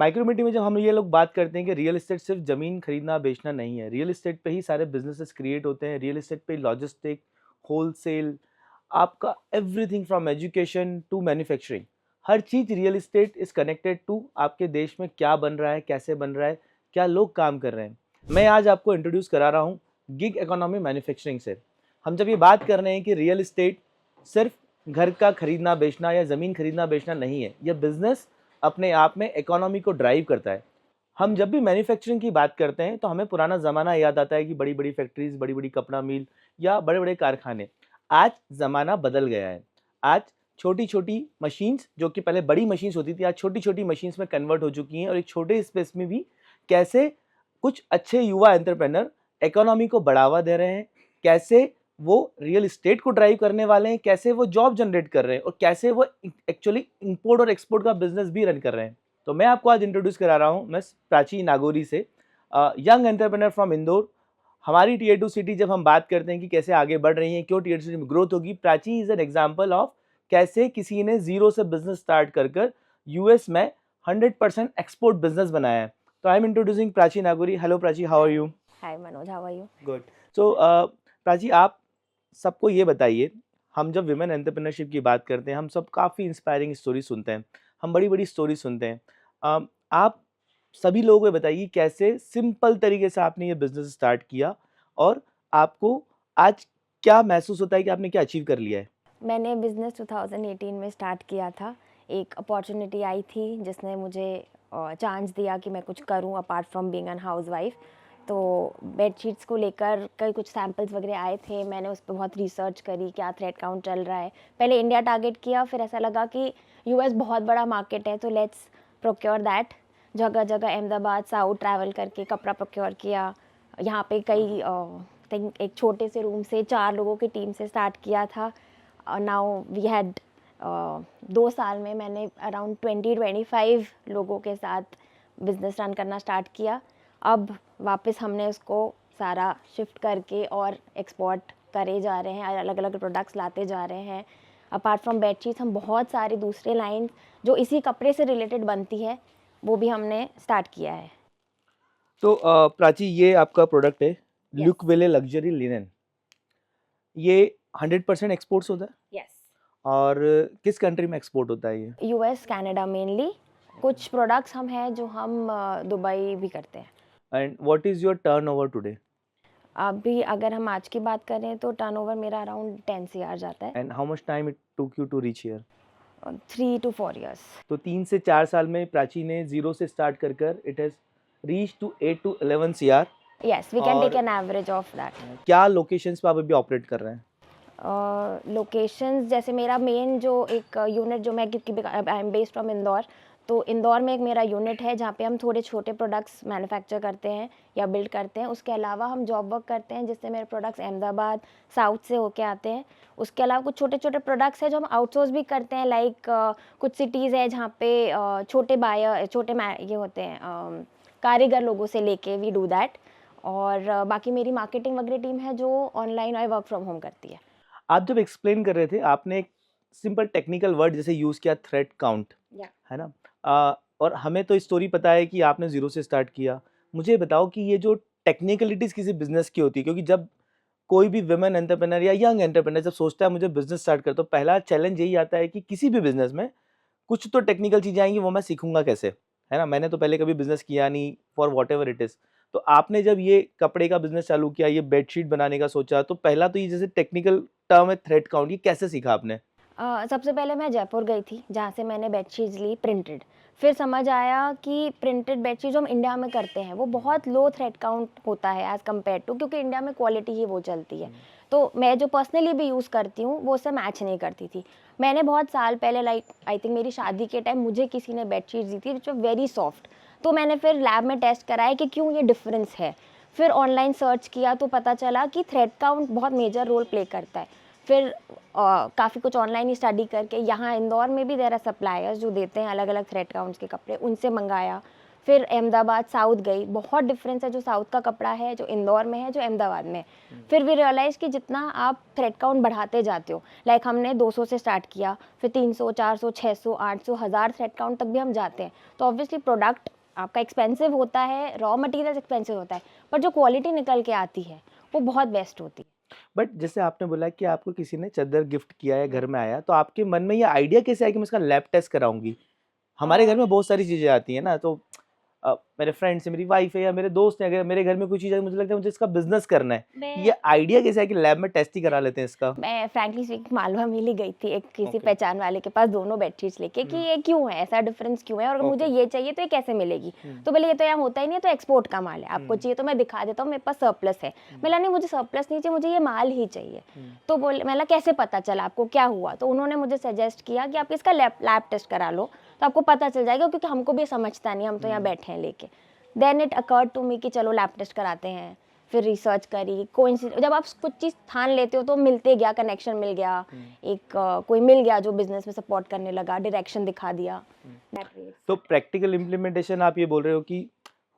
माइक्रोमिटी में जब हम ये लोग बात करते हैं कि रियल एस्टेट सिर्फ ज़मीन खरीदना बेचना नहीं है, रियल एस्टेट पे ही सारे बिजनेसेस क्रिएट होते हैं, रियल एस्टेट पे लॉजिस्टिक, होलसेल, आपका everything from education to manufacturing, हर चीज़ real estate is connected to आपके देश में क्या बन रहा है, कैसे बन रहा है, क्या लोग काम कर रहे हैं। मैं आज आपको इंट्रोड्यूस करा रहा हूँ गिग इकोनॉमी मैन्युफैक्चरिंग से। हम जब ये बात कर रहे हैं कि रियल एस्टेट सिर्फ घर का खरीदना बेचना या ज़मीन खरीदना बेचना नहीं है, यह बिजनेस अपने आप में इकोनॉमी को ड्राइव करता है। हम जब भी मैन्युफैक्चरिंग की बात करते हैं तो हमें पुराना ज़माना याद आता है कि बड़ी बड़ी फैक्ट्रीज, बड़ी बड़ी कपड़ा मिल या बड़े बड़े कारखाने। आज ज़माना बदल गया है। आज छोटी छोटी मशीन्स, जो कि पहले बड़ी मशीन्स होती थी, आज छोटी छोटी मशीन्स में कन्वर्ट हो चुकी हैं। और एक छोटे स्पेस में भी कैसे कुछ अच्छे युवा एंटरप्रेन्योर इकोनॉमी को बढ़ावा दे रहे हैं, कैसे वो रियल एस्टेट को ड्राइव करने वाले हैं, कैसे वो जॉब जनरेट कर रहे हैं और कैसे वो एक्चुअली इंपोर्ट और एक्सपोर्ट का बिजनेस भी रन कर रहे हैं। तो मैं आपको आज इंट्रोड्यूस करा रहा हूँ मिस प्राची नागौरी से, यंग एंटरप्रेन्योर फ्रॉम इंदौर। हमारी टीयर 2 सिटी जब हम बात करते हैं कि कैसे आगे बढ़ रही हैं, क्यों टीयर 2 सिटी में ग्रोथ होगी, Prachi is an example of कैसे किसी ने जीरो से बिजनेस स्टार्ट कर यूएस में 100% एक्सपोर्ट बिजनेस बनाया है। तो I am introducing Prachi Nagori. Hello Prachi, how are you? Hi Manoj, how are you? Good. So Prachi, आप सबको ये बताइए, हम जब विमेन एंटरप्रेन्योरशिप की बात करते हैं हम सब काफ़ी इंस्पायरिंग स्टोरी सुनते हैं, हम बड़ी बड़ी स्टोरी सुनते हैं। आप सभी लोगों को बताइए कैसे सिंपल तरीके से आपने ये बिजनेस स्टार्ट किया और आपको आज क्या महसूस होता है कि आपने क्या अचीव कर लिया है? मैंने बिज़नेस 2018 में स्टार्ट किया था। एक अपॉर्चुनिटी आई थी जिसने मुझे चांस दिया कि मैं कुछ करूं apart from being an housewife. तो बेडशीट्स को लेकर कई कुछ सैम्पल्स वगैरह आए थे, मैंने उस पर बहुत रिसर्च करी, क्या थ्रेड काउंट चल रहा है। पहले इंडिया टारगेट किया, फिर ऐसा लगा कि यूएस बहुत बड़ा मार्केट है तो लेट्स प्रोक्योर दैट। जगह जगह अहमदाबाद साउथ ट्रैवल करके कपड़ा प्रोक्योर किया। यहाँ पे कई थिंक एक छोटे से रूम से 4 लोगों की टीम से स्टार्ट किया था। नाउ वी हैड 2 साल में मैंने अराउंड 20-25 लोगों के साथ बिजनेस रन करना स्टार्ट किया। अब वापस हमने उसको सारा शिफ्ट करके और एक्सपोर्ट करे जा रहे हैं, अलग अलग प्रोडक्ट्स लाते जा रहे हैं। अपार्ट फ्रॉम बेडशीट्स हम बहुत सारे दूसरे लाइन जो इसी कपड़े से रिलेटेड बनती है वो भी हमने स्टार्ट किया है। तो प्राची, ये आपका प्रोडक्ट है यस ल्यूकवेले लग्जरी लिनन, ये 100% एक्सपोर्ट्स होता है यस और किस कंट्री में एक्सपोर्ट होता है ये? US Canada mainly. कुछ प्रोडक्ट्स हम हैं जो हम दुबई भी करते हैं। And what is your turnover today? अभी अगर हम आज की बात करें तो टर्नओवर मेरा अराउंड 10 CR जाता है। And how much time it took you to reach here? 3 to 4 years। तो 3 से 4 साल में प्राची ने जीरो से स्टार्ट कर it has reach to 8 to 11 CR। Yes, we can take और एन एवरेज ऑफ दैट। क्या लोकेशंस पे आप अभी ऑपरेट कर रहे हैं? लोकेशंस जैसे मेरा मेन जो एक यूनिट जो मैं, क्योंकि I am based from Indore, तो इंदौर में एक मेरा यूनिट है जहाँ पे हम थोड़े छोटे प्रोडक्ट्स मैन्युफैक्चर करते हैं या बिल्ड करते हैं। उसके अलावा हम जॉब वर्क करते हैं जिससे मेरे प्रोडक्ट्स अहमदाबाद साउथ से होके आते हैं। उसके अलावा कुछ छोटे छोटे प्रोडक्ट्स हैं जो हम आउटसोर्स भी करते हैं, लाइक कुछ सिटीज़ है जहाँ पे छोटे बायर ये होते हैं कारीगर लोगों से लेके वी डू दैट। और बाकी मेरी मार्केटिंग वगैरह टीम है जो ऑनलाइन और वर्क फ्रॉम होम करती है। आप जब एक्सप्लेन कर रहे थे आपने एक सिंपल टेक्निकल वर्ड जैसे यूज किया, थ्रेड काउंट, है ना? और हमें तो स्टोरी पता है कि आपने जीरो से स्टार्ट किया। मुझे बताओ कि ये जो टेक्निकलिटीज किसी बिजनेस की होती है, क्योंकि जब कोई भी वुमेन एंटरप्रेन्योर या यंग एंटरप्रेन्योर जब सोचता है मुझे बिजनेस स्टार्ट कर, तो पहला चैलेंज यही आता है कि किसी भी बिजनेस में कुछ तो टेक्निकल चीजें आएंगी, वो मैं सीखूंगा कैसे, है ना? मैंने तो पहले कभी बिजनेस किया नहीं, for what ever it is. तो आपने जब ये कपड़े का बिजनेस चालू किया, ये बेडशीट बनाने का सोचा, तो पहला तो ये जैसे टेक्निकल टर्म है थ्रेड काउंट, ये कैसे सीखा आपने? सबसे पहले मैं जयपुर गई थी जहाँ से मैंने बेडशीट्स ली प्रिंटेड। फिर समझ आया कि प्रिंटेड बेडशीट जो हम इंडिया में करते हैं वो बहुत लो थ्रेड काउंट होता है एज़ कम्पेयर टू, क्योंकि इंडिया में क्वालिटी ही वो चलती है। तो मैं जो पर्सनली भी यूज़ करती हूँ वो उससे मैच नहीं करती थी। मैंने बहुत साल पहले, लाइक आई थिंक मेरी शादी के टाइम, मुझे किसी ने बेडशीट दी थी जो वेरी सॉफ्ट। तो मैंने फिर लैब में टेस्ट कराया कि क्यों ये डिफरेंस है। फिर ऑनलाइन सर्च किया तो पता चला कि थ्रेड काउंट बहुत मेजर रोल प्ले करता है। फिर काफ़ी कुछ ऑनलाइन ही स्टडी करके यहाँ इंदौर में भी देर आर सप्लायर्स जो देते हैं अलग अलग थ्रेड काउंट्स के कपड़े, उनसे मंगाया। फिर अहमदाबाद साउथ गई, बहुत डिफरेंस है जो साउथ का कपड़ा है जो इंदौर में है जो अहमदाबाद में। फिर वी रियलाइज़ कि जितना आप थ्रेड काउंट बढ़ाते जाते हो, लाइक हमने 200 से स्टार्ट किया, फिर 300, 400, 600, 800, 1000 थ्रेड काउंट तक भी हम जाते हैं। तो ऑब्वियसली प्रोडक्ट आपका एक्सपेंसिव होता है, रॉ मटेरियल एक्सपेंसिव होता है, पर जो क्वालिटी निकल के आती है वो बहुत बेस्ट होती है। बट जैसे आपने बोला कि आपको किसी ने चादर गिफ्ट किया है, घर में आया, तो आपके मन में ये आइडिया कैसे आया कि मैं इसका लैब टेस्ट कराऊंगी? हमारे घर में बहुत सारी चीजें आती हैं ना, तो मेरे फ्रेंड्स है, मेरी वाइफ है या मेरे दोस्त हैं, अगर मेरे घर में कोई चीज़ है, मुझे लगता है मुझे इसका बिजनेस करना है, मैं ये आइडिया कैसे है कि लैब में टेस्ट ही करा लेते हैं इसका? मैं फ्रैंकली स्पीकिंग मालवा मिल ही गई थी एक किसी ओके। पहचान वाले के पास दोनों बेडशीट्स लेके कि ये क्यों है, ऐसा डिफरेंस क्यों है, और अगर मुझे ओके। ये चाहिए तो ये कैसे मिलेगी। तो बोले ये तो यहाँ होता ही नहीं है, तो एक्सपोर्ट का माल है, आपको चाहिए तो मैं दिखा देता हूँ, मेरे पास सरप्लस है। मैंने नहीं, मुझे सरप्लस नहीं चाहिए, मुझे ये माल ही चाहिए। तो बोले, मैंने कैसे पता चला आपको, क्या हुआ? तो उन्होंने मुझे सजेस्ट किया कि आप इसका लैब टेस्ट करा लो, तो आपको पता चल जाएगा, क्योंकि हमको भी समझता नहीं, हम तो यहाँ बैठे हैं लेके। Then it occurred to me कि चलो लैब टेस्ट कराते हैं। फिर रिसर्च करी, कोइंसिडेंस, जब आप कुछ चीज़ ठान लेते हो तो मिलते गया, कनेक्शन मिल गया, एक कोई मिल गया जो बिजनेस में सपोर्ट करने लगा, डायरेक्शन दिखा दिया। तो प्रैक्टिकल इम्प्लीमेंटेशन आप ये बोल रहे हो कि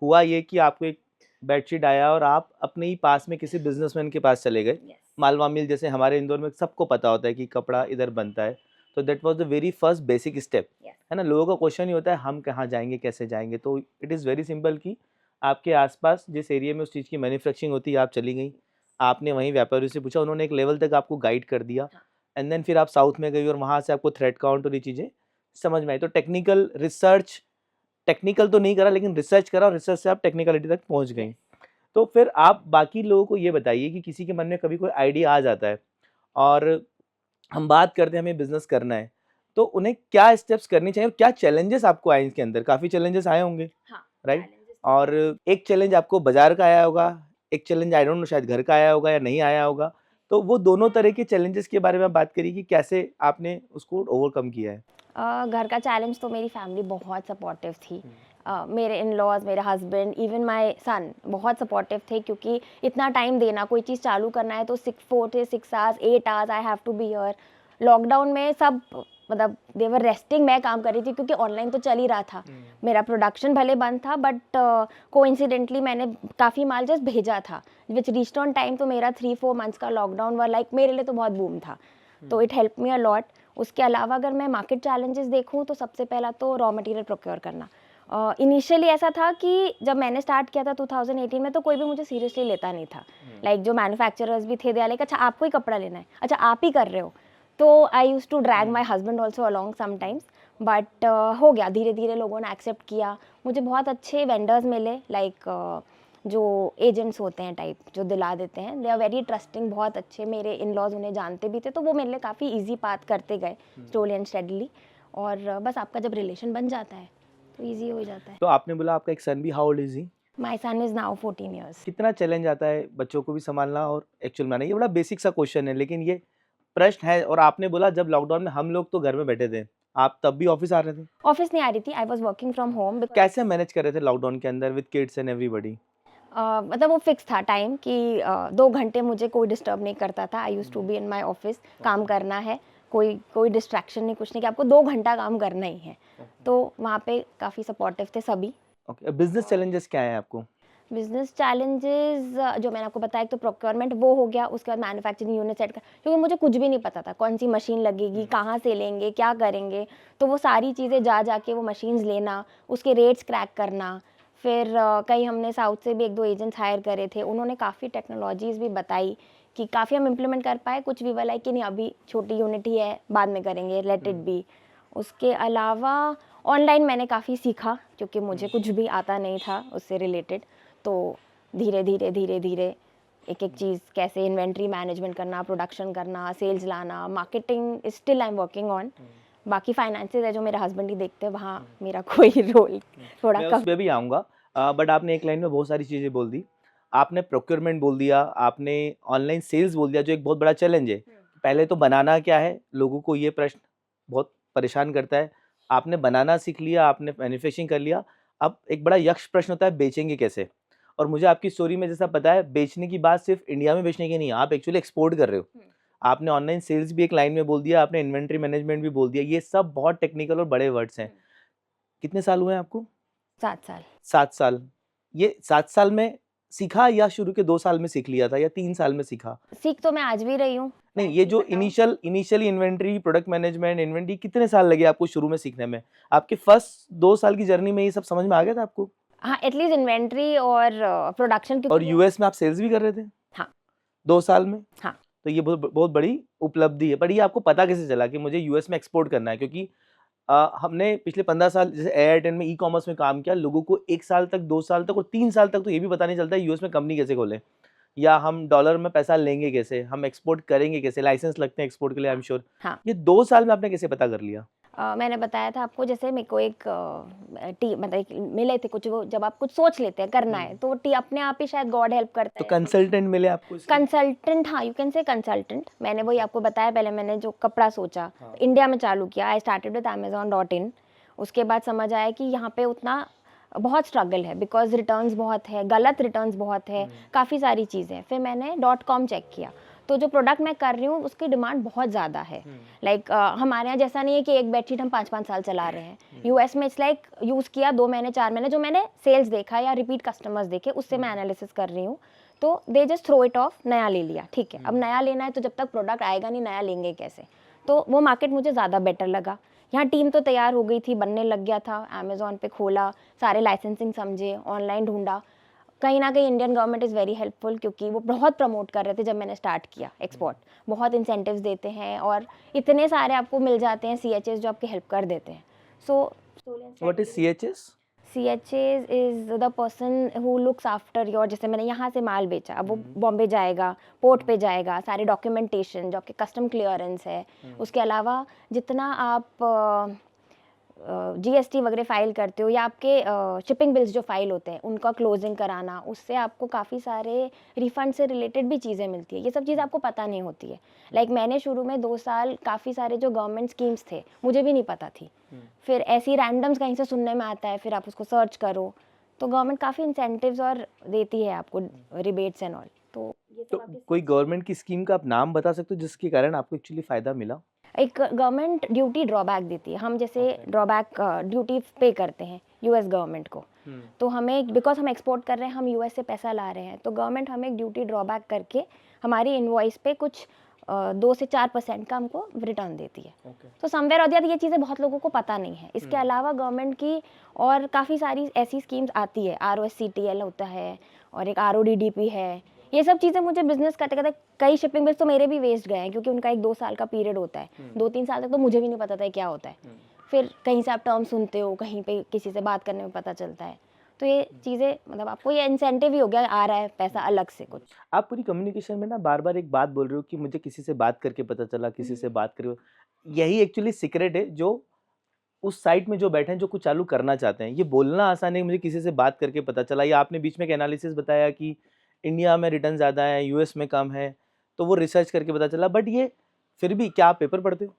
हुआ ये कि आपको एक बेडशीट आया और आप अपने ही पास में किसी बिजनेसमैन के पास चले गए, मालवा मिल, जैसे हमारे इंदौर में सबको पता होता है कि कपड़ा इधर बनता है, तो that was the very first basic step, है ना? लोगों का क्वेश्चन ही होता है हम कहाँ जाएंगे, कैसे जाएंगे, तो इट इज़ वेरी सिंपल कि आपके आसपास जिस एरिया में उस चीज़ की मैन्युफैक्चरिंग होती है आप चली गई, आपने वहीं व्यापारी से पूछा, उन्होंने एक लेवल तक आपको गाइड कर दिया, एंड देन फिर आप साउथ में गई और वहाँ से आपको थ्रेड काउंट और ये चीज़ें समझ में आई। तो टेक्निकल रिसर्च, टेक्निकल तो नहीं करा लेकिन रिसर्च करा और रिसर्च से आप टेक्निकलिटी तक पहुँच गई। तो फिर आप बाकी लोगों को ये बताइए कि किसी के मन में कभी कोई आइडिया आ जाता है और हम बात करते हैं हमें बिज़नेस करना है, तो उन्हें क्या स्टेप्स करनी चाहिए और क्या चैलेंजेस आपको आए इसके अंदर? काफ़ी चैलेंजेस आए होंगे, हाँ, राइट? challenges और एक चैलेंज आपको बाज़ार का आया होगा, एक चैलेंज आई डोंट नो शायद घर का आया होगा या नहीं आया होगा। तो वो दोनों तरह के चैलेंजेस के बारे में आप बात करिए कि कैसे आपने उसको ओवरकम किया है? घर का चैलेंज तो मेरी फैमिली बहुत सपोर्टिव थी। मेरे इन लॉज, मेरे हस्बैंड, इवन माय सन बहुत सपोर्टिव थे, क्योंकि इतना टाइम देना, कोई चीज़ चालू करना है तो 4 से 6 hours, 8 hours I have to be here. Lockdown में सब मतलब दे वर रेस्टिंग, मैं काम कर रही थी क्योंकि ऑनलाइन तो चल ही रहा था। मेरा प्रोडक्शन भले बंद था, बट कोइंसिडेंटली मैंने काफ़ी माल जस्ट भेजा था, विच रीच्ड ऑन टाइम। तो मेरा 3-4 मंथ्स का लॉकडाउन वर लाइक मेरे लिए तो बहुत बूम था, तो it help me a lot. उसके अलावा अगर मैं मार्केट चैलेंजेस देखूं तो सबसे पहला तो रॉ मटेरियल प्रोक्योर करना। इनिशियली ऐसा था कि जब मैंने स्टार्ट किया था 2018 में, तो कोई भी मुझे सीरियसली लेता नहीं था। लाइक जो मैन्युफैक्चरर्स भी थे, दे आर लाइक अच्छा आपको ही कपड़ा लेना है, अच्छा आप ही कर रहे हो। तो I use to drag my husband also along sometimes, but हो गया, धीरे धीरे लोगों ने एक्सेप्ट किया। मुझे बहुत अच्छे वेंडर्स मिले, लाइक जो एजेंट्स होते हैं टाइप, जो दिला देते हैं, दे आर वेरी ट्रस्टिंग, बहुत अच्छे। मेरे इन लॉज उन्हें जानते भी थे, तो वो मेरे लिए काफ़ी ईजी पाथ करते गए स्लोली एंड स्टेडली। और बस आपका जब रिलेशन बन जाता है तो ईजी हो जाता है। तो आपने बोला आपका एक सन भी, how old is he? My son is now 14 years. कितना चैलेंज आता है बच्चों को भी संभालना और एक्चुअल में आना? ये बड़ा बेसिक सा क्वेश्चन है लेकिन ये प्रश्न है। और आपने बोला जब लॉकडाउन में हम लोग तो घर में बैठे थे, आप तब भी ऑफिस आ रहे थे? ऑफिस नहीं आ रही थी, I was working from home. कैसे मैनेज कर रहे थे लॉकडाउन के अंदर विद किड्स एंड एवरीबॉडी? मतलब वो फिक्स था टाइम कि 2 घंटे मुझे कोई डिस्टर्ब नहीं करता था। I use to be in my office, काम करना है, कोई कोई डिस्ट्रैक्शन नहीं, कुछ नहीं, कि आपको 2 घंटा काम करना ही है। तो वहाँ पे काफ़ी सपोर्टिव थे सभी। ओके, बिजनेस चैलेंजेस क्या है आपको? बिजनेस चैलेंजेस जो मैंने आपको बताया, एक तो प्रोक्योरमेंट वो हो गया, उसके बाद मैन्युफैक्चरिंग यूनिट सेट कर, क्योंकि मुझे कुछ भी नहीं पता था कौन सी मशीन लगेगी, कहाँ से लेंगे, क्या करेंगे। तो वो सारी चीज़ें जा जाके वो मशीन्स लेना, उसके रेट्स क्रैक करना। फिर कहीं हमने साउथ से भी 1-2 एजेंट्स हायर करे थे, उन्होंने काफ़ी टेक्नोलॉजीज़ भी बताई कि काफ़ी हम इम्प्लीमेंट कर पाए। कुछ भी वाला है कि नहीं अभी छोटी यूनिट ही है, बाद में करेंगे, लेट इट बी। उसके अलावा ऑनलाइन मैंने काफ़ी सीखा, क्योंकि मुझे कुछ भी आता नहीं था उससे रिलेटेड। तो धीरे धीरे धीरे धीरे एक एक चीज़, कैसे इन्वेंट्री मैनेजमेंट करना, प्रोडक्शन करना, सेल्स लाना, marketing is still I am working on. बाकी फाइनेंसेस है जो मेरे हस्बैंड ही देखते हैं, वहाँ मेरा कोई रोल थोड़ा मैं कम। उस पे भी आऊँगा, बट आपने एक लाइन में बहुत सारी चीज़ें बोल दी। आपने प्रोक्योरमेंट बोल दिया, आपने ऑनलाइन सेल्स बोल दिया जो एक बहुत बड़ा चैलेंज है। पहले तो बनाना क्या है, लोगों को ये प्रश्न बहुत परेशान करता है। आपने बनाना सीख लिया, आपने मैन्युफैक्चरिंग कर लिया, अब एक बड़ा यक्ष प्रश्न होता है बेचेंगे कैसे? और मुझे आपकी स्टोरी में जैसा पता है, बेचने की बात सिर्फ इंडिया में बेचने की नहीं है, आप एक्चुअली एक्सपोर्ट कर रहे हो। आपने ऑनलाइन सेल्स भी एक लाइन में बोल दिया, आपने इन्वेंटरी मैनेजमेंट भी बोल दिया, ये सब बहुत टेक्निकल और बड़े वर्ड्स हैं। कितने साल हुए हैं आपको? 7 साल। 7 साल। ये 7 साल में सीखा या शुरू के 2 साल में सीख लिया था या 3 साल में सीखा? सीख तो मैं आज भी रही हूँ। नहीं, ये जो initially inventory, product management, inventory कितने साल लगे आपको शुरू में सीखने में? आपके फर्स्ट 2 साल की जर्नी में ये सब समझ में आ गया था आपको? हाँ, एटलीस्ट इन्वेंट्री और प्रोडक्शन और क्योंकि यूएस में आप सेल्स भी कर रहे थे? हाँ। 2 साल में? हाँ। तो ये बहुत बहुत बड़ी उपलब्धि है। पर ये आपको पता कैसे चला कि मुझे यूएस में एक्सपोर्ट करना है? क्योंकि हमने पिछले 15 साल जैसे एयरटेल में ई-कॉमर्स में काम किया, लोगों को 1 साल तक, 2 साल तक और 3 साल तक तो ये भी पता नहीं चलता है यूएस में कंपनी कैसे खोलें? या हम डॉलर में पैसा लेंगे कैसे? हम एक्सपोर्ट करेंगे कैसे? लाइसेंस लगते हैं एक्सपोर्ट के लिए आई एम श्योर। हाँ। ये 2 साल में आपने कैसे पता कर लिया? मैंने बताया था आपको, जैसे मेरे को एक मतलब एक मिले थे कुछ, वो जब आप कुछ सोच लेते हैं करना है तो अपने आप ही शायद गॉड हेल्प करता तो है। कंसल्टेंट मिले आपको इसके? कंसल्टेंट, हाँ, यू कैन से कंसल्टेंट। मैंने वही आपको बताया, पहले मैंने जो कपड़ा सोचा हाँ। इंडिया में चालू किया। I started with amazon.in। उसके बाद समझ आया कि यहाँ पे उतना बहुत स्ट्रगल है, बिकॉज रिटर्न्स बहुत है, गलत रिटर्न्स बहुत है, काफ़ी सारी चीज़ें। फिर मैंने .com चेक किया, तो जो प्रोडक्ट मैं कर रही हूँ उसकी डिमांड बहुत ज़्यादा है। लाइक हमारे यहाँ जैसा नहीं है कि एक बेडशीट हम 5-5 साल चला रहे हैं। यूएस में इट्स लाइक यूज़ किया 2 महीने 4 महीने, जो मैंने सेल्स देखा या रिपीट कस्टमर्स देखे उससे मैं एनालिसिस कर रही हूँ। तो they just throw it off, नया ले लिया, ठीक है। अब नया लेना है तो जब तक प्रोडक्ट आएगा नहीं, नया लेंगे कैसे? तो वो मार्केट मुझे ज़्यादा बेटर लगा। यहाँ टीम तो तैयार हो गई थी, बनने लग गया था। अमेज़ॉन पे खोला, सारे लाइसेंसिंग समझे, ऑनलाइन ढूंढा। कहीं ना कहीं Indian government is very helpful, क्योंकि वो बहुत प्रमोट कर रहे थे जब मैंने स्टार्ट किया एक्सपोर्ट। बहुत इंसेंटिव्स देते हैं और इतने सारे आपको मिल जाते हैं CHS जो आपकी हेल्प कर देते हैं। So what is CHS? CHS is the person who looks after your, जैसे मैंने यहाँ से माल बेचा, अब वो बॉम्बे जाएगा, पोर्ट पे जाएगा, सारे डॉक्यूमेंटेशन जो आपके कस्टम क्लियरेंस है, उसके अलावा जितना आप GST वगैरह फाइल करते हो या आपके शिपिंग बिल्स जो फाइल होते हैं उनका क्लोजिंग कराना, उससे आपको काफ़ी सारे रिफंड से रिलेटेड भी चीज़ें मिलती है। ये सब चीज़ आपको पता नहीं होती है। लाइक मैंने शुरू में 2 साल काफ़ी सारे जो गवर्नमेंट स्कीम्स थे मुझे भी नहीं पता थी। फिर ऐसी रैंडम्स कहीं से सुनने में आता है, फिर आप उसको सर्च करो, तो गवर्नमेंट काफ़ी इंसेंटिव्स और देती है आपको, रिबेट्स एंड ऑल। तो ये सब तो आपके कोई गवर्नमेंट की स्कीम का आप नाम बता सकते हो जिसके कारण आपको एक्चुअली फायदा मिला? एक गवर्नमेंट ड्यूटी ड्रॉबैक देती है। हम जैसे ड्रॉबैक ड्यूटी पे करते हैं यूएस गवर्नमेंट को, तो हमें, बिकॉज हम एक्सपोर्ट कर रहे हैं, हम यूएस से पैसा ला रहे हैं, तो गवर्नमेंट हमें एक ड्यूटी ड्रॉबैक करके हमारी इनवॉइस पे कुछ 2 से 4% का हमको रिटर्न देती है। तो समवेयर और द अदर ये चीज़ें बहुत लोगों को पता नहीं है। इसके अलावा गवर्नमेंट की और काफ़ी सारी ऐसी स्कीम्स आती है, ROSCTL होता है और एक RODDP है। ये सब चीज़ें मुझे बिजनेस करते करते, कई शिपिंग बिल्स तो मेरे भी वेस्ट गए हैं, क्योंकि उनका एक 2 साल का पीरियड होता है। 2-3 साल तक तो मुझे भी नहीं पता था क्या होता है। फिर कहीं से आप टर्म सुनते हो, कहीं पे किसी से बात करने में पता चलता है। तो ये चीज़ें, मतलब आपको ये इंसेंटिव ही हो गया, आ रहा है पैसा अलग से कुछ। आप पूरी कम्युनिकेशन में ना बार-बार एक बात बोल रहे हो कि मुझे किसी से बात करके पता चला, किसी से बात करके। यही एक्चुअली सीक्रेट है जो उस साइट में जो बैठे हैं, जो कुछ चालू करना चाहते हैं। ये बोलना आसान है, मुझे किसी से बात करके पता चला, या आपने बीच में एक एनालिसिस बताया कि इंडिया में रिटर्न ज़्यादा है, यूएस में कम है, तो वो रिसर्च करके पता चला। बट ये फिर भी, क्या आप पेपर पढ़ते हो?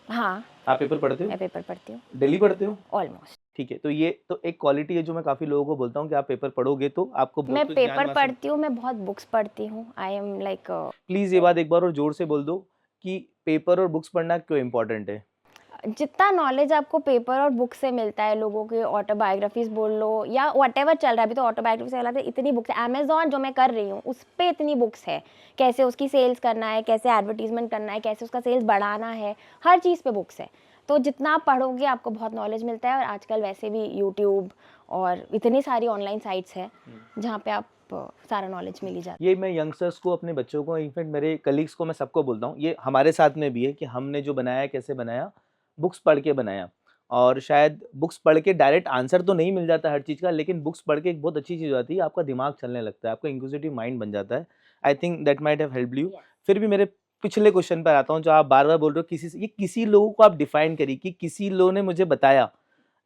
हाँ, आप पेपर पढ़ते हो? मैं पेपर पढ़ती हूँ डेली पढ़ते हो? ऑलमोस्ट। ठीक है, तो ये तो एक क्वालिटी है जो मैं काफ़ी लोगों को बोलता हूँ कि आप पेपर पढ़ोगे तो आपको बहुत मैं कुछ ज्ञान पेपर हासिल। पढ़ती हूँ, मैं बहुत बुक्स पढ़ती हूँ। आई एम लाइक प्लीज़ ये बात एक बार और ज़ोर से बोल दो कि पेपर और बुक्स पढ़ना क्यों इम्पोर्टेंट है? जितना नॉलेज आपको पेपर और बुक से मिलता है, लोगों के ऑटोबायोग्राफीज बोल लो या व्हाटएवर चल रहा है, अभी तो ऑटोबायोग्राफी से अलग इतनी बुक्स है। अमेजॉन जो मैं कर रही हूँ उस पर इतनी बुक्स है, कैसे उसकी सेल्स करना है, कैसे एडवर्टीजमेंट करना है, कैसे उसका सेल्स बढ़ाना है, हर चीज़ पे बुक्स है। तो जितना आप पढ़ोगे आपको बहुत नॉलेज मिलता है। और आजकल वैसे भी यूट्यूब और इतनी सारी ऑनलाइन साइट्स हैं जहाँ पे आप सारा नॉलेज मिल ही जाता है। ये मैं यंगस्टर्स को, अपने बच्चों को, इनफैक्ट मेरे कलीग्स को, मैं सबको बोलता हूँ, ये हमारे साथ में भी है कि हमने जो बनाया है, कैसे बनाया, बुक्स पढ़ के बनाया। और शायद बुक्स पढ़ के डायरेक्ट आंसर तो नहीं मिल जाता हर चीज़ का, लेकिन बुक्स पढ़ के एक बहुत अच्छी चीज़ आती है, आपका दिमाग चलने लगता है, आपका इंक्विजिटिव माइंड बन जाता है। I think that might have helped you. फिर भी मेरे पिछले क्वेश्चन पर आता हूँ, जो आप बार-बार बोल रहे हो किसी से, ये किसी लोगों को आप डिफाइन करिए कि किसी लोगों ने मुझे बताया।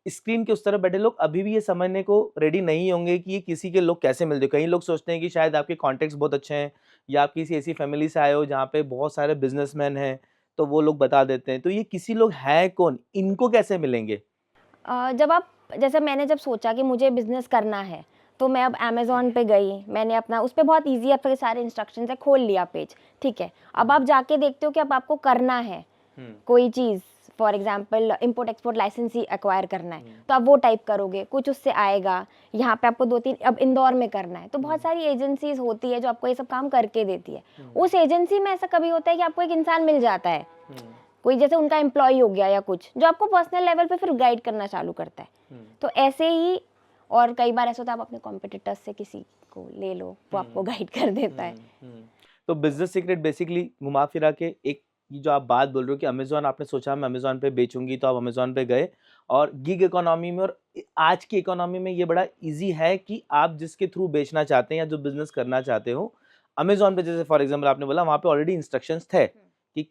स्क्रीन के उस तरफ बैठे लोग अभी भी ये समझने को रेडी नहीं होंगे कि ये किसी के लोग कैसे मिलते हैं। कई लोग सोचते हैं कि शायद आपके कॉन्टैक्ट्स बहुत अच्छे हैं, या आप किसी ऐसी फैमिली से आए हो जहाँ पे बहुत सारे बिजनेसमैन हैं, तो वो लोग बता देते हैं। तो ये किसी लोग हैं कौन? इनको कैसे मिलेंगे? जब आप, जैसे मैंने जब सोचा कि मुझे बिज़नेस करना है, तो मैं अब अमेज़न पे गई, मैंने अपना उस पे बहुत ईज़ी आपके सारे इंस्ट्रक्शंस है, खोल लिया पेज, ठीक है। अब आप जाके देखते हो कि अब आपको करना है कोई चीज़, for example import export licence ही एक्वायर करना है तो आप वो टाइप करोगे, कुछ उससे आएगा। यहाँ पे आपको 2-3 अब इंदौर में करना है तो बहुत सारी एजेंसीज होती है जो आपको ये सब काम करके देती है। उस एजेंसी में ऐसा कभी होता है कि आपको एक इंसान मिल जाता है, कोई जैसे उनका एम्प्लॉय हो गया या कुछ, जो आपको पर्सनल लेवल पे फिर गाइड करना चालू करता है। तो ऐसे ही, और कई बार ऐसा होता है आप अपने कॉम्पिटिटर्स से किसी को ले लो, वो आपको गाइड कर देता है। तो बिजनेस सीक्रेट बेसिकली घुमा फिरा के एक, ये जो आप बात बोल रहे हो कि अमेजोन, आपने सोचा मैं अमेजोन पे बेचूंगी तो आप अमेजोन पे गए, और गिग इकोनॉमी में और आज की इकोनॉमी में ये बड़ा इजी है कि आप जिसके थ्रू बेचना चाहते हैं या जो बिजनेस करना चाहते हो, अमेजोन पे जैसे फॉर एग्जांपल आपने बोला, वहाँ पे ऑलरेडी इंस्ट्रक्शंस थे कि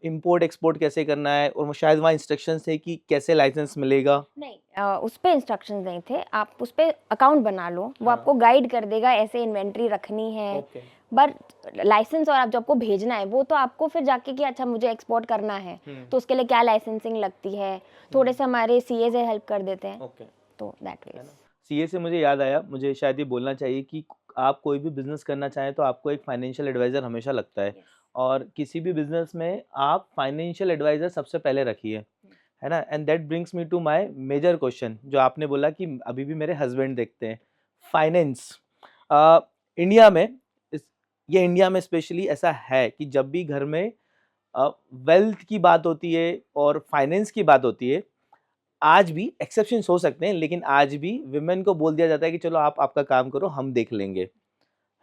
इंपोर्ट एक्सपोर्ट कैसे करना है, और शायद वहाँ इंस्ट्रक्शंस थे कि कैसे लाइसेंस मिलेगा। नहीं, उस पे इंस्ट्रक्शंस नहीं थे, आप उस पे अकाउंट बना लो, वो हाँ। आपको गाइड कर देगा ऐसे इन्वेंट्री रखनी है। ओके। बट लाइसेंस और आप जो आपको भेजना है वो तो आपको फिर जाके कि अच्छा मुझे एक्सपोर्ट करना है तो उसके लिए क्या लाइसेंसिंग लगती है, थोड़े से हमारे सीए से हेल्प कर देते हैं। ओके। तो दैट वे। सीए से मुझे याद आया, मुझे शायद ये बोलना चाहिए कि आप कोई भी बिजनेस करना चाहें तो आपको एक फाइनेंशियल एडवाइजर हमेशा लगता है, और किसी भी बिजनेस में आप फाइनेंशियल एडवाइजर सबसे पहले रखिए, है ना। And that brings me to my major question, जो आपने बोला कि अभी भी मेरे हस्बैंड देखते हैं फाइनेंस। इंडिया में ये इंडिया में स्पेशली ऐसा है कि जब भी घर में वेल्थ की बात होती है और फाइनेंस की बात होती है, आज भी एक्सेप्शंस हो सकते हैं, लेकिन आज भी विमेन को बोल दिया जाता है कि चलो आप आपका काम करो, हम देख लेंगे,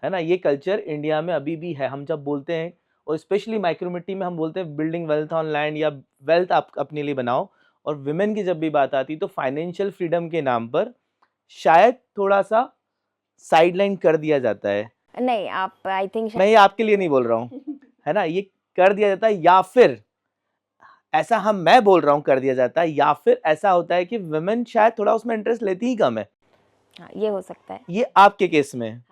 है ना। ये कल्चर इंडिया में अभी भी है। हम जब बोलते हैं, और स्पेशली माइक्रोमिट्टी में हम बोलते हैं बिल्डिंग वेल्थ ऑन लैंड, या वेल्थ आप अपने लिए बनाओ, और विमेन की जब भी बात आती तो फाइनेंशियल फ्रीडम के नाम पर शायद थोड़ा सा साइडलाइन कर दिया जाता है। नहीं, आप आई थिंक मैं ये आपके लिए नहीं बोल रहा हूँ, है ना, ये कर दिया जाता है, या फिर ऐसा मैं बोल रहा हूँ कर दिया जाता है, या फिर ऐसा होता है कि वुमेन शायद थोड़ा उसमें इंटरेस्ट लेती ही कम है। हाँ, ये हो सकता है। ये आपके केस में है,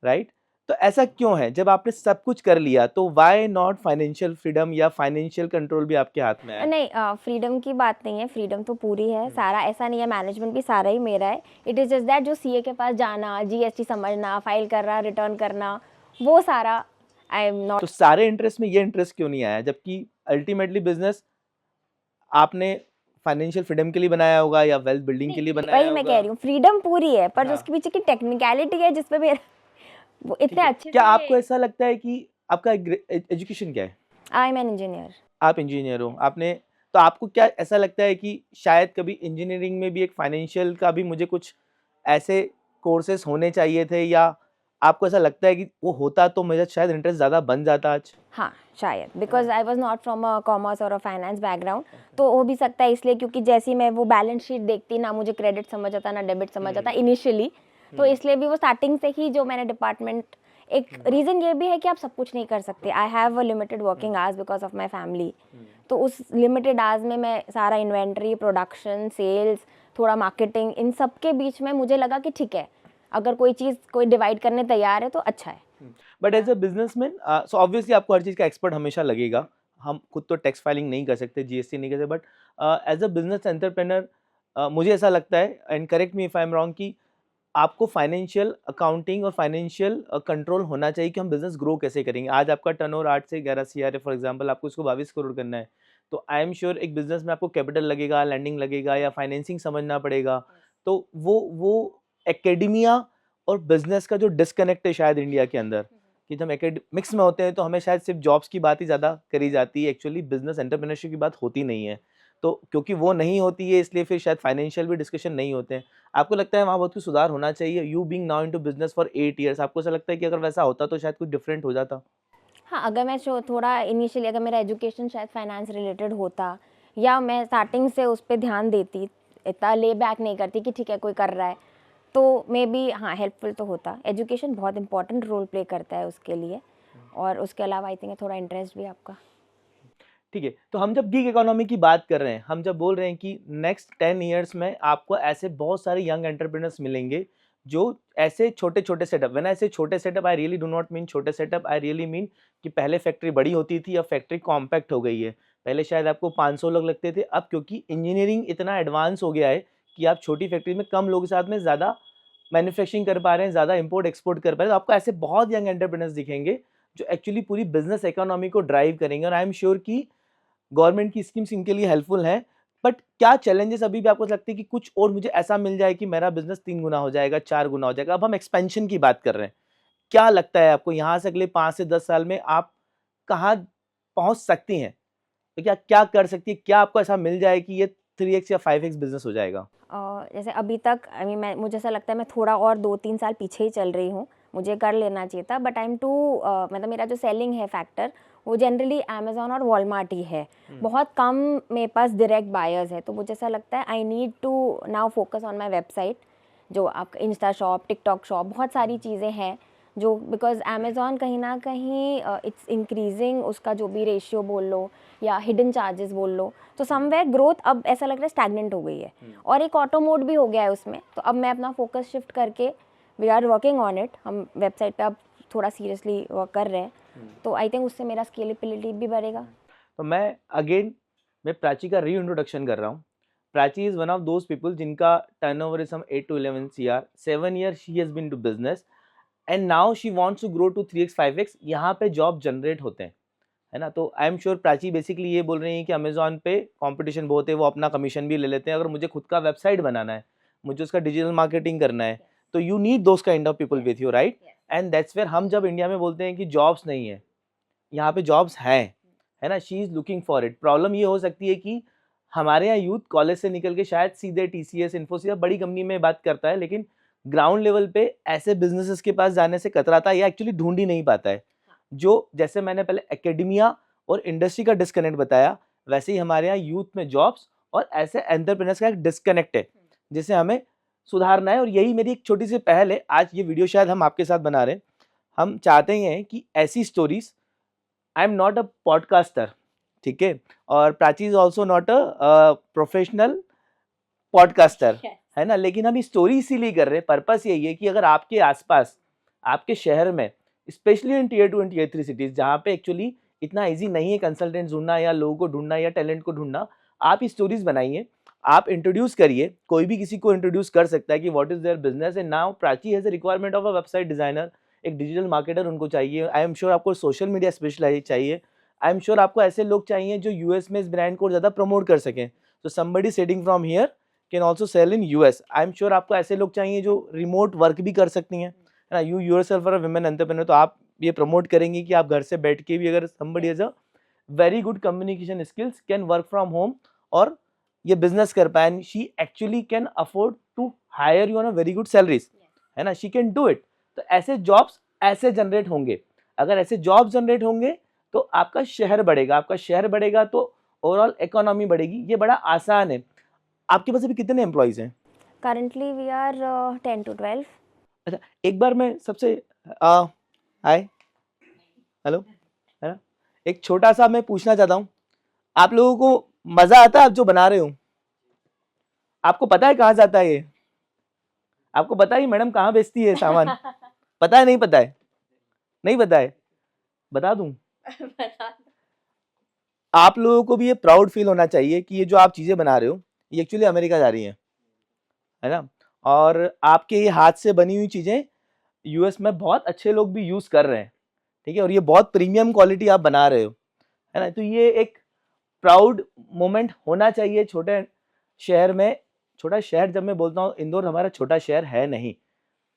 राइट। तो ऐसा क्यों है? जब आपने सब कुछ कर लिया तो व्हाई नॉट फाइनेंशियल फ्रीडम या फाइनेंशियल कंट्रोल भी आपके हाथ में है? नहीं, फ्रीडम की बात नहीं है, फ्रीडम तो पूरी है, सारा ऐसा नहीं है, मैनेजमेंट भी सारा ही मेरा है। इट इज़ जस्ट दैट जो सीए के पास जाना, जीएसटी समझना, फाइल करना, रिटर्न करना, वो सारा आई एम नॉट। तो सारे इंटरेस्ट में ये इंटरेस्ट क्यों नहीं आया, जबकि अल्टीमेटली बिजनेस आपने फाइनेंशियल फ्रीडम के लिए बनाया होगा या वेल्थ बिल्डिंग के लिए बनाया वही मैं कह रही हूँ, फ्रीडम पूरी है, पर जो हाँ। उसके पीछे की टेक्निकलिटी है जिसपे मेरा वो ठीक इतने है। अच्छे क्या से। आपको ऐसा लगता है कि आपका एजुकेशन क्या है? I am an engineer. आप इंजीनियर हो, आपने, तो आपको क्या ऐसा लगता है कि शायद कभी इंजीनियरिंग में भी एक फाइनेंशियल का भी मुझे कुछ ऐसे कोर्सेज होने चाहिए थे, या आपको ऐसा लगता है कि वो होता तो मुझे शायद इंटरेस्ट ज़्यादा बन जाता आज? हाँ शायद, because I was not from a commerce और अ फाइनेंस बैकग्राउंड, तो हो भी सकता है इसलिए, क्योंकि जैसे ही मैं वो बैलेंस शीट देखती ना मुझे क्रेडिट समझ आता ना डेबिट समझ आता इनिशियली, तो इसलिए भी वो स्टार्टिंग से ही जो मैंने डिपार्टमेंट, एक रीज़न ये भी है कि आप सब कुछ नहीं कर सकते। I have a limited working hours because of my family, तो उस लिमिटेड आवर्स में मैं सारा इन्वेंट्री, प्रोडक्शन, सेल्स, थोड़ा मार्केटिंग, इन सब के बीच में मुझे लगा कि ठीक है, अगर कोई चीज़ कोई डिवाइड करने तैयार है तो अच्छा है। But as a businessman, so obviously आपको हर चीज़ का एक्सपर्ट हमेशा लगेगा। हम खुद तो टैक्स फाइलिंग नहीं कर सकते, जीएसटी नहीं कर सकते, but as a business entrepreneur मुझे ऐसा लगता है, and correct me if I am wrong, कि आपको फाइनेंशियल अकाउंटिंग और फाइनेंशियल कंट्रोल होना चाहिए कि हम बिजनेस ग्रो कैसे करेंगे। आज आपका टर्नओवर 8 से 11 सीआर है फॉर एग्जांपल, आपको इसको 22 करोड़ करना है, तो आई एम श्योर एक बिजनेस में आपको कैपिटल लगेगा, लैंडिंग लगेगा, या फाइनेंसिंग समझना पड़ेगा। तो वो एकेडमिया और बिजनेस का जो डिस्कनेक्ट है शायद इंडिया के अंदर, कि जब हम एकेडमिक्स में होते हैं तो हमें शायद सिर्फ जॉब्स की बात ही ज़्यादा करी जाती है, एक्चुअली बिजनेस एंटरप्रेन्योरशिप की बात होती नहीं है। तो क्योंकि वो नहीं होती है इसलिए फिर शायद फाइनेंशियल भी डिस्कशन नहीं होते हैं। आपको लगता है वहाँ बहुत कुछ सुधार होना चाहिए? You being now into business for 8 years, आपको ऐसा लगता है कि अगर वैसा होता तो शायद कुछ डिफरेंट हो जाता? हाँ, अगर मैं थोड़ा इनिशियली अगर मेरा एजुकेशन शायद फाइनेंस रिलेटेड होता, या मैं स्टार्टिंग से उस पर ध्यान देती, इतना ले बैक नहीं करती कि ठीक है कोई कर रहा है, तो मे बी हाँ हेल्पफुल तो होता। एजुकेशन बहुत इंपॉर्टेंट रोल प्ले करता है उसके लिए, और उसके अलावा आई थिंक थोड़ा इंटरेस्ट भी आपका। ठीक है, तो हम जब गिग इकोनॉमी की बात कर रहे हैं, हम जब बोल रहे हैं कि नेक्स्ट 10 इयर्स में आपको ऐसे बहुत सारे यंग एंटरप्रेन्योर्स मिलेंगे जो ऐसे छोटे-छोटे सेटअप, व्हेन आई से छोटे setup I really do not mean छोटे सेटअप, आई रियली मीन कि पहले फैक्ट्री बड़ी होती थी, अब फैक्ट्री कॉम्पैक्ट हो गई है। पहले शायद आपको 500 लोग लगते थे, अब क्योंकि इंजीनियरिंग इतना एडवांस हो गया है कि आप छोटी फैक्ट्री में कम लोगों के साथ में ज़्यादा मैन्युफैक्चरिंग कर पा रहे हैं, ज़्यादा इम्पोर्ट एक्सपोर्ट कर पा रहे हैं। तो आपको ऐसे बहुत यंग एंटरप्रेन्योर्स दिखेंगे जो एक्चुअली पूरी बिजनेस इकोनॉमी को ड्राइव करेंगे, और आई एम श्योर कि गवर्नमेंट की स्कीम्स इनके लिए हेल्पफुल हैं, बट क्या चैलेंजेस अभी भी आपको लगता है कि कुछ और मुझे ऐसा मिल जाए कि मेरा बिजनेस 3 गुना हो जाएगा, 4 गुना हो जाएगा? अब हम एक्सपेंशन की बात कर रहे हैं। क्या लगता है आपको यहाँ से अगले 5 से 10 साल में आप कहाँ पहुँच सकती हैं? तो क्या क्या कर सकती है? क्या आपको ऐसा मिल जाए कि ये 3x या 5x बिज़नेस हो जाएगा? जैसे अभी तक आई मीन मैं मुझे ऐसा लगता है मैं थोड़ा और 2-3 साल पीछे ही चल रही हूँ, मुझे कर लेना चाहिए था, बट आई एम टू मतलब मेरा जो सेलिंग है फैक्टर वो जनरली अमेज़न और वॉलमार्ट ही है। बहुत कम मेरे पास डायरेक्ट बायर्स है, तो मुझे ऐसा लगता है I need to now focus on my website, जो आपका इंस्टा शॉप, टिकटॉक शॉप, बहुत सारी चीज़ें हैं जो बिकॉज अमेज़न कहीं ना कहीं इट्स इंक्रीजिंग, उसका जो भी रेशियो बोल लो या हिडन चार्जेस बोल लो, तो समवेयर ग्रोथ अब ऐसा लग रहा है स्टैग्नेंट हो गई है और एक ऑटो मोड भी हो गया है उसमें। तो अब मैं अपना फोकस शिफ्ट करके we are working on it, हम वेबसाइट पे अब थोड़ा सीरियसली वर्क कर रहे हैं, तो आई थिंक उससे मेरा स्केलेबिलिटी भी बढ़ेगा। तो मैं प्राची का रीइंट्रोडक्शन कर रहा हूँ। Prachi is one of those people जिनका turnover is some 8 to 11 CR, 7 years she has been to business and now she wants to grow to 3x 5x। यहाँ पे जॉब जनरेट होते हैं, है ना? तो I am sure Prachi basically ये बोल रही हैं कि अमेज़न पे कंपटीशन बहुत है, वो अपना कमीशन भी ले लेते हैं। अगर मुझे खुद का वेबसाइट बनाना है, मुझे उसका डिजिटल मार्केटिंग करना है, तो you need those kind of people with you, right? And that's where हम जब इंडिया में बोलते हैं कि जॉब्स नहीं है, यहाँ पे जॉब्स हैं, है ना? She is looking for it. Problem ये हो सकती है कि हमारे यहाँ यूथ कॉलेज से निकल के शायद सीधे TCS, इन्फोसिस या बड़ी कंपनी में बात करता है, लेकिन ग्राउंड लेवल पे ऐसे बिज़नेसेस के पास जाने से कतराता है या एक्चुअली ढूँढ ही नहीं पाता है। जो जैसे मैंने पहले एकेडमिया और इंडस्ट्री का डिस्कनेक्ट बताया, वैसे ही हमारे यहाँ यूथ में जॉब्स और ऐसे एंटरप्रेन्योर्स का एक डिस्कनेक्ट है, जिसे हमें सुधारना है। और यही मेरी एक छोटी-सी पहल है। आज ये वीडियो शायद हम आपके साथ बना रहे हैं। हम चाहते ही हैं कि ऐसी stories, I am not a podcaster, ठीक है? और Prachi is also not a professional podcaster, है ना? लेकिन हम ये स्टोरी इसीलिए कर रहे हैं, पर्पस यही है कि अगर आपके आस-पास, आपके शहर में, specially in tier 2 and tier 3 cities जहाँ पे एक्चुअली इतना ईज़ी नहीं है कंसल्टेंट ढूँढना या लोगों को ढूँढना या टैलेंट को ढूँढना, आप ये स्टोरीज़ बनाइए, आप इंट्रोड्यूस करिए। कोई भी किसी को इंट्रोड्यूस कर सकता है कि what is there business and now Prachi has a requirement of a website designer, एक डिजिटल मार्केटर उनको चाहिए। आई एम श्योर आपको सोशल मीडिया स्पेशलाइज़ चाहिए। आई एम श्योर आपको ऐसे लोग चाहिए जो यूएस में इस ब्रांड को ज़्यादा प्रमोट कर सकें। So somebody sitting from here can also sell in US. I am sure आपको ऐसे लोग चाहिए जो रिमोट वर्क भी कर सकती हैं, है ना? You yourself are a women entrepreneur, तो आप ये प्रमोट करेंगे कि आप घर से बैठ के भी अगर somebody has a very good communication skills can work from home और ये बिजनेस कर पाए, and she actually can afford to hire you on a very good salaries, है ना? She can do it. तो ऐसे जॉब्स ऐसे जनरेट होंगे। अगर ऐसे जॉब जनरेट होंगे तो आपका शहर बढ़ेगा, आपका शहर बढ़ेगा तो ओवरऑल इकोनॉमी बढ़ेगी। ये बड़ा आसान है। आपके पास अभी कितने एम्प्लॉइज हैं? Currently we are 10 to 12। अच्छा, एक बार मैं सबसे आ, हाय, हेलो, है ना? एक छोटा सा मैं पूछना चाहता हूँ, आप लोगों को मजा आता है आप जो बना रहे हो? आपको पता है कहाँ जाता है ये? आपको पता है मैडम कहाँ बेचती है सामान? पता है नहीं पता है? नहीं पता है? बता दूं? आप लोगों को भी ये प्राउड फील होना चाहिए कि ये जो आप चीजें बना रहे हो ये एक्चुअली अमेरिका जा रही है ना? और आपके ये हाथ से बनी हुई चीजें यूएस में बहुत अच्छे लोग भी यूज कर रहे हैं, ठीक है? और ये बहुत प्रीमियम क्वालिटी आप बना रहे हो, है ना? तो ये एक प्राउड मोमेंट होना चाहिए छोटे शहर में। छोटा शहर जब मैं बोलता हूँ, इंदौर हमारा छोटा शहर है नहीं।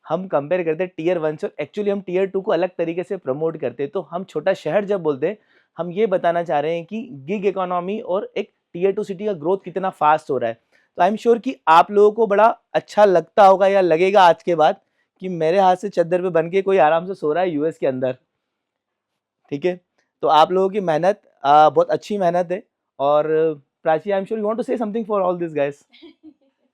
हम कंपेयर करते हैं टियर 1 से, एक्चुअली हम टियर 2 को अलग तरीके से प्रमोट करते हैं। तो हम छोटा शहर जब बोलते हैं, हम ये बताना चाह रहे हैं कि गिग इकोनॉमी और एक टियर 2 सिटी का ग्रोथ कितना फास्ट हो रहा है। तो आई एम श्योर कि आप लोगों को बड़ा अच्छा लगता होगा या लगेगा आज के बाद कि मेरे हाथ से चद्दर पे बन के कोई आराम से सो रहा है यूएस के अंदर, ठीक है? तो आप लोगों की मेहनत बहुत अच्छी मेहनत है। और Prachi, I am sure you want to say something for all this guys.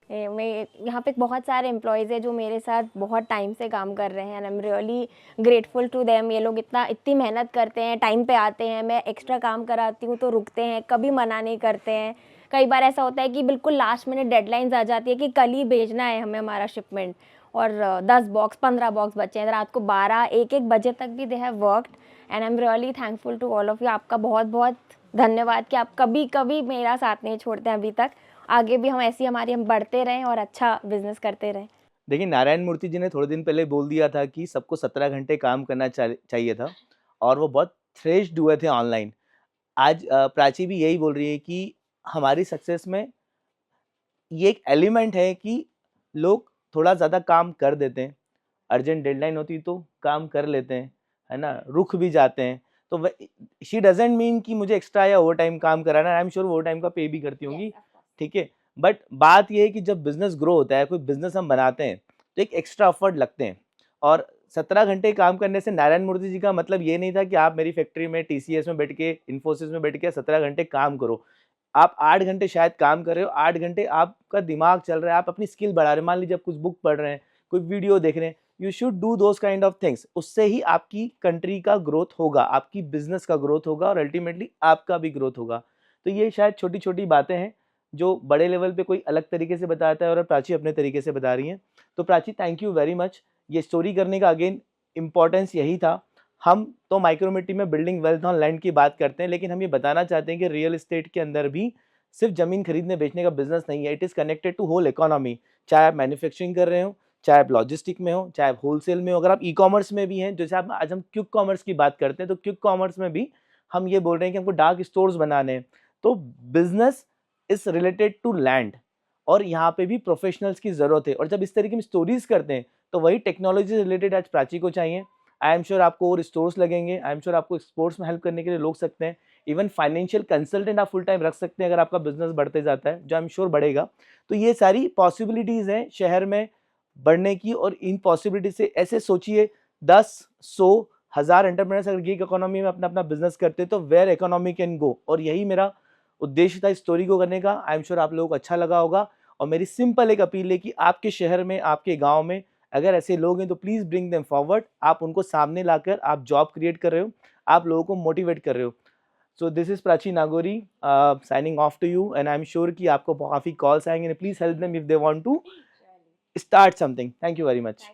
मैं यहाँ पे बहुत सारे एम्प्लॉयज़ हैं जो मेरे साथ बहुत टाइम से काम कर रहे हैं and I am really grateful to them. ये लोग इतनी मेहनत करते हैं, टाइम पे आते हैं, मैं एक्स्ट्रा काम कराती हूँ तो रुकते हैं, कभी मना नहीं करते हैं। कई बार ऐसा होता है कि बिल्कुल लास्ट मिनट डेडलाइंस आ जाती है कि कल ही भेजना है हमें हमारा शिपमेंट, और 10 बॉक्स 15 बॉक्स बचे हैं, रात को 12-1-1 बजे तक भी they have worked and I am really thankful to all of you. आपका बहुत बहुत धन्यवाद कि आप कभी कभी मेरा साथ नहीं छोड़ते हैं अभी तक। आगे भी हम ऐसी हम बढ़ते रहें और अच्छा बिजनेस करते रहें। देखिए, नारायण मूर्ति जी ने थोड़े दिन पहले बोल दिया था कि सबको 17 घंटे काम करना चाहिए था, और वो बहुत थ्रेश्ड हुए थे ऑनलाइन। आज प्राची भी यही बोल रही है कि हमारी सक्सेस में ये एक एलिमेंट है कि लोग थोड़ा ज़्यादा काम कर देते हैं, अर्जेंट डेडलाइन होती तो काम कर लेते हैं, है ना? रुक भी जाते हैं। तो व शी डज़न्ट मीन कि मुझे एक्स्ट्रा या ओवरटाइम काम कराना है, आई एम श्योर वो ओवरटाइम का पे भी करती होंगी, ठीक है? बट बात ये है कि जब बिज़नेस ग्रो होता है, कोई बिज़नेस हम बनाते हैं, तो एक एक्स्ट्रा एफर्ट लगते हैं और 17 घंटे काम करने से नारायण मूर्ति जी का मतलब ये नहीं था कि आप मेरी फैक्ट्री में टीसीएस में बैठ के, इन्फोसिस में बैठ के 17 घंटे काम करो। आप 8 घंटे शायद काम कर रहे हो, 8 घंटे आपका दिमाग चल रहा है, आप अपनी स्किल बढ़ा रहे हैं। मान लीजिए आप कुछ बुक पढ़ रहे हैं, कोई वीडियो देख रहे हैं, you should do those kind of things. उससे ही आपकी कंट्री का ग्रोथ होगा, आपकी बिज़नेस का ग्रोथ होगा और अल्टीमेटली आपका भी ग्रोथ होगा। तो ये शायद छोटी-छोटी बातें हैं, जो बड़े लेवल पे कोई अलग तरीके से बताता है और प्राची अपने तरीके से बता रही हैं। तो Prachi, thank you very much. ये स्टोरी करने का अगेन इम्पोर्टेंस यही था। हम तो माइक्रोमिट्टी में बिल्डिंग वेल्थ ऑन लैंड की बात करते हैं, लेकिन हम ये बताना चाहते हैं कि रियल एस्टेट के अंदर भी सिर्फ ज़मीन खरीदने बेचने का बिज़नेस नहीं है, it is connected to whole economy. चाहे आप मैन्युफैक्चरिंग कर रहे हो, चाहे आप लॉजिस्टिक में हो, चाहे आप होलसेल में हो, अगर आप ई-कॉमर्स में भी हैं, जैसे आप आज हम क्विक कॉमर्स की बात करते हैं, तो क्विक कॉमर्स में भी हम ये बोल रहे हैं कि हमको डार्क स्टोर्स बनाने हैं। तो business is related to land और यहाँ पे भी प्रोफेशनल्स की ज़रूरत है और जब इस तरीके की स्टोरीज़ करते हैं, तो वही टेक्नोलॉजी रिलेटेड आज प्राची को चाहिए। आई एम श्योर आपको और स्टोर्स लगेंगे, आई एम श्योर आपको एक्सपोर्ट्स में हेल्प करने के लिए लोग सकते हैं, इवन फाइनेंशियल कंसल्टेंट आप फुल टाइम रख सकते हैं अगर आपका बिजनेस बढ़ते जाता है, जो आई एम श्योर बढ़ेगा। तो ये सारी पॉसिबिलिटीज़ हैं शहर में बढ़ने की और इन पॉसिबिलिटी से ऐसे सोचिए 10, 100, 1000 एंटरप्रेन्योर्स अगर गिग इकोनॉमी में अपना अपना बिजनेस करते हैं तो वेयर इकोनॉमी कैन गो। और यही मेरा उद्देश्य था इस स्टोरी को करने का। आई एम श्योर आप लोगों को अच्छा लगा होगा और मेरी सिंपल एक अपील है कि आपके शहर में, आपके गाँव में अगर ऐसे लोग हैं तो प्लीज़ ब्रिंग देम फॉरवर्ड। आप उनको सामने लाकर आप जॉब क्रिएट कर रहे हो, आप लोगों को मोटिवेट कर रहे हो। So this is Prachi Nagori signing off to you and I am sure कि आपको काफ़ी कॉल्स आएंगे, please help them if they want to start something. Thank you very much.